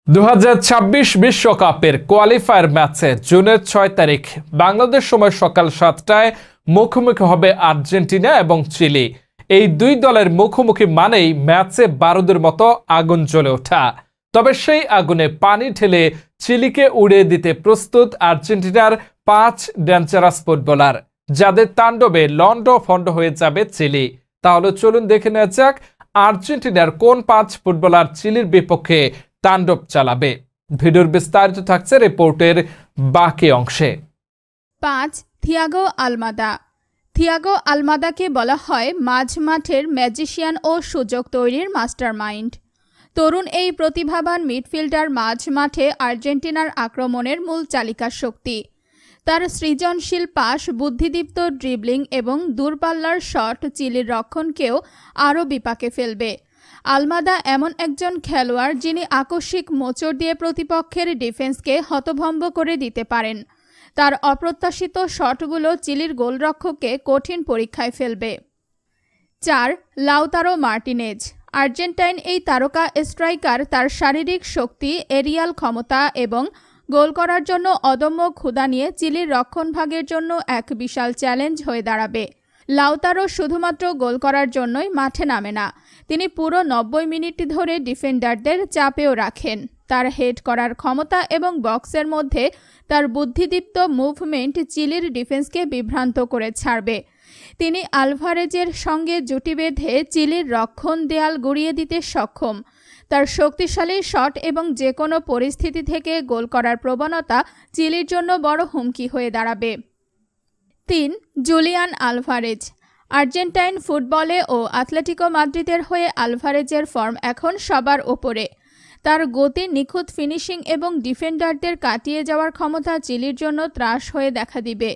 2026 বিশ্বকাপের কোয়ালিফায়ার ম্যাচে জুনের 6 তারিখ বাংলাদেশ সময় সকাল 7টায় মুখোমুখি হবে আর্জেন্টিনা এবং চিলি। এই দুই দলের মুখোমুখি মানেই ম্যাচে বারুদের মতো আগুন জ্বলে ওঠা। তবে সেই আগুনে পানি ঢেলে চিলিকে উড়িয়ে দিতে প্রস্তুত আর্জেন্টিনার 5 ডেঞ্জারাস ফুটবলার, যাদের তাণ্ডবে লন্ডভন্ড হয়ে যাবে চিলি। তাহলে চলুন দেখে নেওয়া যাক আর্জেন্টিনার কোন 5 ফুটবলার চিলির বিপক্ষে তাণ্ডব চালাবে। ভিডিওর বিস্তারিত থাকছে রিপোর্টের বাকি অংশে। 5. Thiago Almada. থিয়াগো আলমাদাকে বলা হয় মাঝ মাঠের ম্যাজিশিয়ান ও সুযোগ তৈরির মাস্টারমাইন্ড। তরুণ এই প্রতিভাবান মিডফিল্ডার মাঝ মাঠে আর্জেন্টিনার আক্রমণের মূল চালিকা শক্তি। তার সৃজনশীল পাস, বুদ্ধিদীপ্ত ড্রিবলিং এবং দূরপাল্লার শট চিলির রক্ষণকেও আরও বিপাকে ফেলবে। আলমাদা এমন একজন খেলোয়াড় যিনি আকস্মিক মোচড় দিয়ে প্রতিপক্ষের ডিফেন্সকে হতভম্ব করে দিতে পারেন। তার অপ্রত্যাশিত শটগুলো চিলির গোলরক্ষককে কঠিন পরীক্ষায় ফেলবে। 4. Lautaro Martinez. আর্জেন্টাইন এই তারকা স্ট্রাইকার তার শারীরিক শক্তি, এরিয়াল ক্ষমতা এবং গোল করার জন্য অদম্য ক্ষুধা নিয়ে চিলির রক্ষণভাগের জন্য এক বিশাল চ্যালেঞ্জ হয়ে দাঁড়াবে। লাউতারো শুধুমাত্র গোল করার জন্যই মাঠে নামে না, তিনি পুরো 90 মিনিট ধরে ডিফেন্ডারদের চাপেও রাখেন। তার হেড করার ক্ষমতা এবং বক্সের মধ্যে তার বুদ্ধিদীপ্ত মুভমেন্ট চিলির ডিফেন্সকে বিভ্রান্ত করে ছাড়বে। তিনি আলভারেজের সঙ্গে জুটি বেঁধে চিলির রক্ষণ দেয়াল গুড়িয়ে দিতে সক্ষম। তার শক্তিশালী শট এবং যে কোনো পরিস্থিতি থেকে গোল করার প্রবণতা চিলির জন্য বড় হুমকি হয়ে দাঁড়াবে। 3. Julian Alvarez. আর্জেন্টাইন ফুটবলে ও আতলেটিকো মাদ্রিদের হয়ে আলভারেজের ফর্ম এখন সবার ওপরে। তার গতি, নিখুঁত ফিনিশিং এবং ডিফেন্ডারদের কাটিয়ে যাওয়ার ক্ষমতা চিলির জন্য ত্রাস হয়ে দেখা দিবে।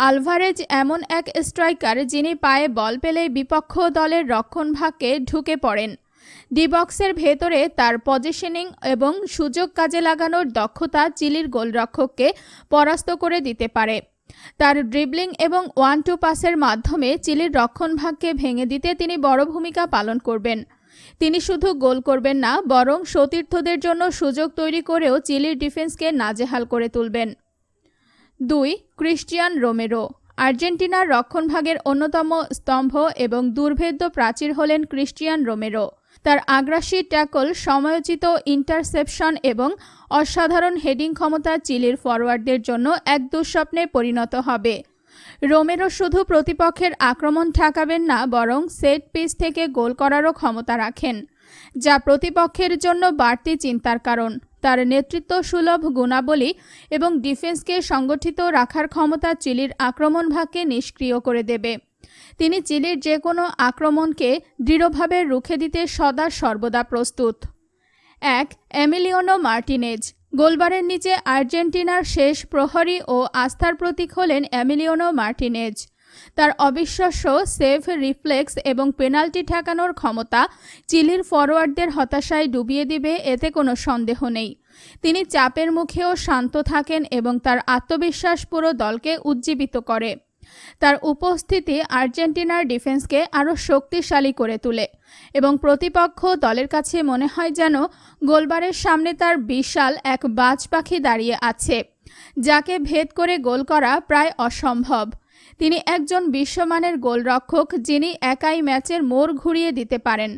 আলভারেজ এমন এক স্ট্রাইকার যিনি পায়ে বল পেলেই বিপক্ষ দলের রক্ষণভাগে ঢুকে পড়েন। ডি বক্সের ভেতরে তার পজিশনিং এবং সুযোগ কাজে লাগানোর দক্ষতা চিলির গোলরক্ষককে পরাস্ত করে দিতে পারে। তার ড্রিবলিং এবং 1-2 পাসের মাধ্যমে চিলির রক্ষণভাগকে ভেঙে দিতে তিনি বড় ভূমিকা পালন করবেন। তিনি শুধু গোল করবেন না, বরং সতীর্থদের জন্য সুযোগ তৈরি করেও চিলির ডিফেন্সকে নাজেহাল করে তুলবেন। 2. Cristian Romero. আর্জেন্টিনার রক্ষণভাগের অন্যতম স্তম্ভ এবং দুর্ভেদ্য প্রাচীর হলেন ক্রিস্টিয়ান রোমেরো। তার আগ্রাসী ট্যাকল, সময়োচিত ইন্টারসেপশন এবং অসাধারণ হেডিং ক্ষমতা চিলির ফরওয়ার্ডদের জন্য এক দুঃস্বপ্নে পরিণত হবে। রোমেরো শুধু প্রতিপক্ষের আক্রমণ ঠেকাবেন না, বরং সেট পিস থেকে গোল করারও ক্ষমতা রাখেন, যা প্রতিপক্ষের জন্য বাড়তি চিন্তার কারণ। তার নেতৃত্ব সুলভ গুণাবলী এবং ডিফেন্সকে সংগঠিত রাখার ক্ষমতা চিলির আক্রমণভাগকে নিষ্ক্রিয় করে দেবে। তিনি চিলির যে কোনো আক্রমণকে দৃঢ়ভাবে রুখে দিতে সদা সর্বদা প্রস্তুত। 1. Emiliano Martinez. গোলবারের নিচে আর্জেন্টিনার শেষ প্রহরী ও আস্থার প্রতীক হলেন এমিলিয়ানো মার্টিনেজ। তার অবিশ্বাস্য সেভ, রিফ্লেক্স এবং পেনাল্টি ঠেকানোর ক্ষমতা চিলির ফরওয়ার্ডদের হতাশায় ডুবিয়ে দিবে, এতে কোনো সন্দেহ নেই। তিনি চাপের মুখেও শান্ত থাকেন এবং তার আত্মবিশ্বাস পুরো দলকে উজ্জীবিত করে। তার উপস্থিতি আর্জেন্টিনার ডিফেন্সকে আরও শক্তিশালী করে তোলে এবং প্রতিপক্ষ দলের কাছে মনে হয় যেন গোলবারের সামনে তার বিশাল এক বাজ পাখি দাঁড়িয়ে আছে, যাকে ভেদ করে গোল করা প্রায় অসম্ভব। তিনি একজন বিশ্বমানের গোলরক্ষক যিনি একাই ম্যাচের মোড় ঘুরিয়ে দিতে পারেন।